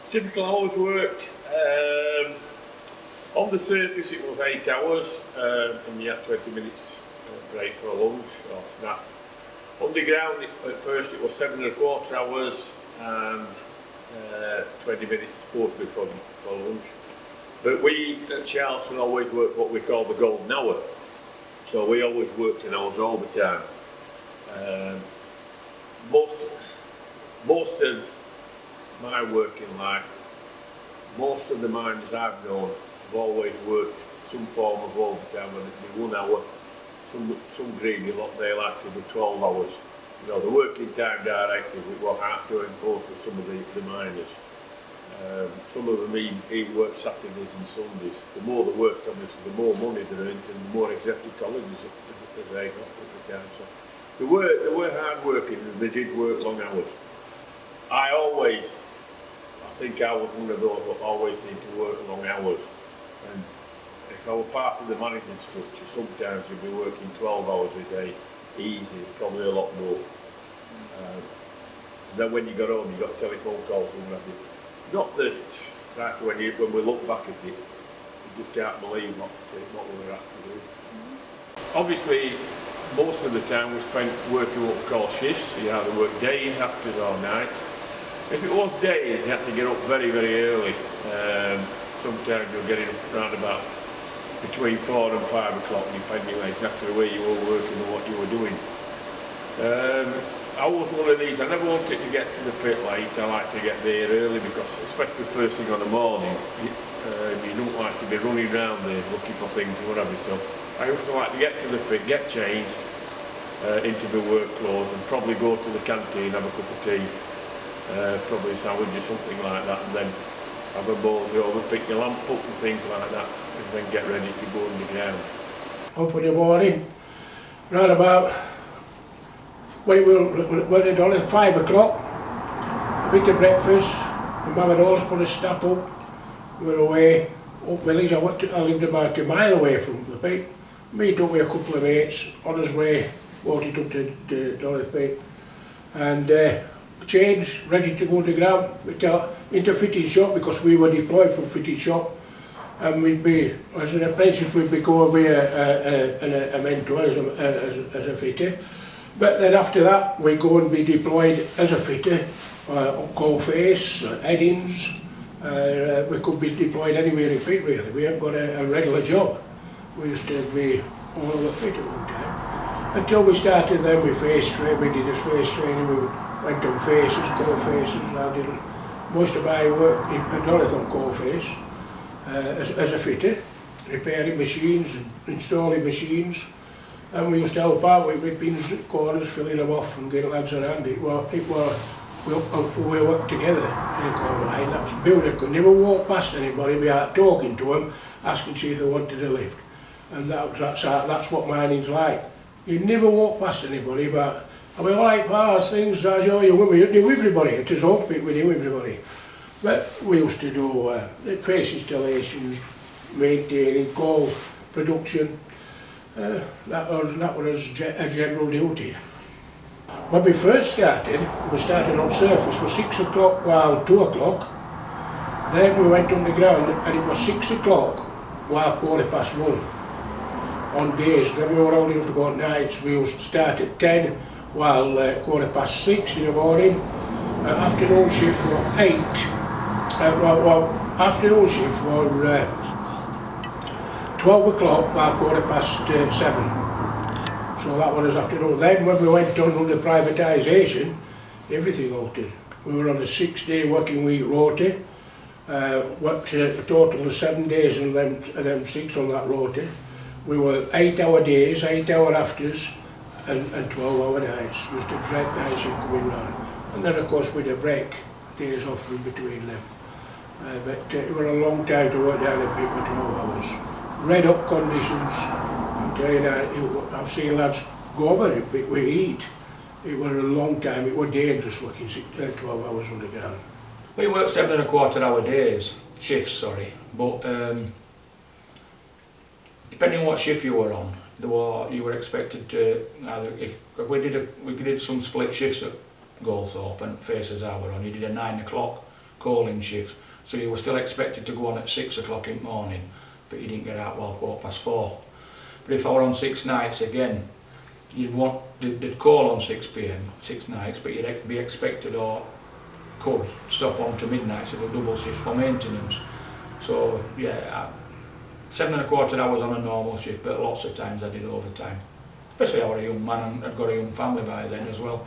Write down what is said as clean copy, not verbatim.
Typical hours work. On the surface it was 8 hours and you had 20 minutes break for a lunch or snack. Underground at first it was 7¼ hours and 20 minutes supposed to be for lunch. But we at Charleston always worked what we call the golden hour. So we always worked in hours overtime. Most of my working life, most of the miners I've known have always worked some form of overtime, whether it be 1 hour, some greedy lot they like to do 12 hours. You know, the working time directive we were hard to enforce with some of the miners. Some of them even work Saturdays and Sundays. The more they worked, obviously, the more money they earned and the more executive colleges as they got at the time. So they were hard working and they did work long hours. I think I was one of those who always seemed to work long hours. And if I were part of the management structure, sometimes you'd be working 12 hours a day, easy, probably a lot more. Then when you got home, you got telephone calls and what have you. Not that, when we look back at it, you just can't believe what we were asked to do. Obviously, most of the time we spent working what we call shifts. You either work days, afters or nights. If it was days, you had to get up very, very early. Sometimes you were getting up around about between 4 and 5 o'clock, depending on exactly where you were working and what you were doing. I was one of these, I never wanted to get to the pit late. I like to get there early because, especially first thing on the morning, you don't like to be running around there looking for things or whatever. So I used to like to get to the pit, get changed into my work clothes and probably go to the canteen, have a cup of tea, probably a sandwich or something like that, and then have a ballsy over, pick your lamp up and things like that, and then get ready to go underground. Up in the morning, round about when it done at 5 o'clock, a bit of breakfast, and Mum had always put a snap up. We were away up village. I lived about a mile away from the pit. Meet up with a couple of mates on his way, walked it up to Dolly Pit, and changed, ready to go to the ground into fitting shop because we were deployed from fitting shop, and we'd be, as an apprentice, we'd be going with a mentor as a fitter. But then after that, we go and be deployed as a fitter, up Coalface, Eddings. We could be deployed anywhere in pit really. We haven't got a regular job. We used to be all over pit at one time. Until we started then with face training, we did this face training, we went on faces, Coalfaces. I did most of my work at Dorothy on Coalface as a fitter, repairing machines and installing machines. And we used to help out with pins and corners, filling them off and getting lads around. We worked together in a coal mine. That's builder could never walk past anybody without talking to them, asking see if they wanted a lift. And that's what mining's like. You never walk past anybody, but I mean, like bars, things, I know you knew everybody. It was all bit we knew everybody. But we used to do face installations, maintaining coal production. That was a general duty. When we first started, we started on surface for 6 o'clock while 2 o'clock. Then we went underground and it was 6 o'clock while 1:15 on days. Then we were old enough to go at nights. We used to start at 10 while 6:15 in the morning. Afternoon shift for 8. Afternoon shift for 12 o'clock while 7:15. So that was afternoon. Then when we went on under privatisation, everything altered. We were on a 6-day working week rota, worked a total of 7 days and then 6 on that rota. We were 8-hour days, 8-hour afters and 12-hour nights. Used to dread night shift coming round. And then of course we'd a break, days off in between them. But it was a long time to work down the pit for 12 hours. Red hot conditions. I'm telling you, I've seen lads go over it, but we eat. It was a long time. It was dangerous working 12 hours underground. We worked 7¼ hour days, shifts, sorry. But depending on what shift you were on, you were expected to either if we did some split shifts at Goldthorpe and Faces I were on. You did a 9 o'clock calling shift, so you were still expected to go on at 6 o'clock in the morning, but you didn't get out well 4:15. But if I were on 6 nights again, they'd call on 6 p.m, 6 nights, but you'd be expected or could stop on to midnight to do double shift for maintenance. So yeah, 7¼ hours on a normal shift, but lots of times I did overtime. Especially I was a young man and I'd got a young family by then as well.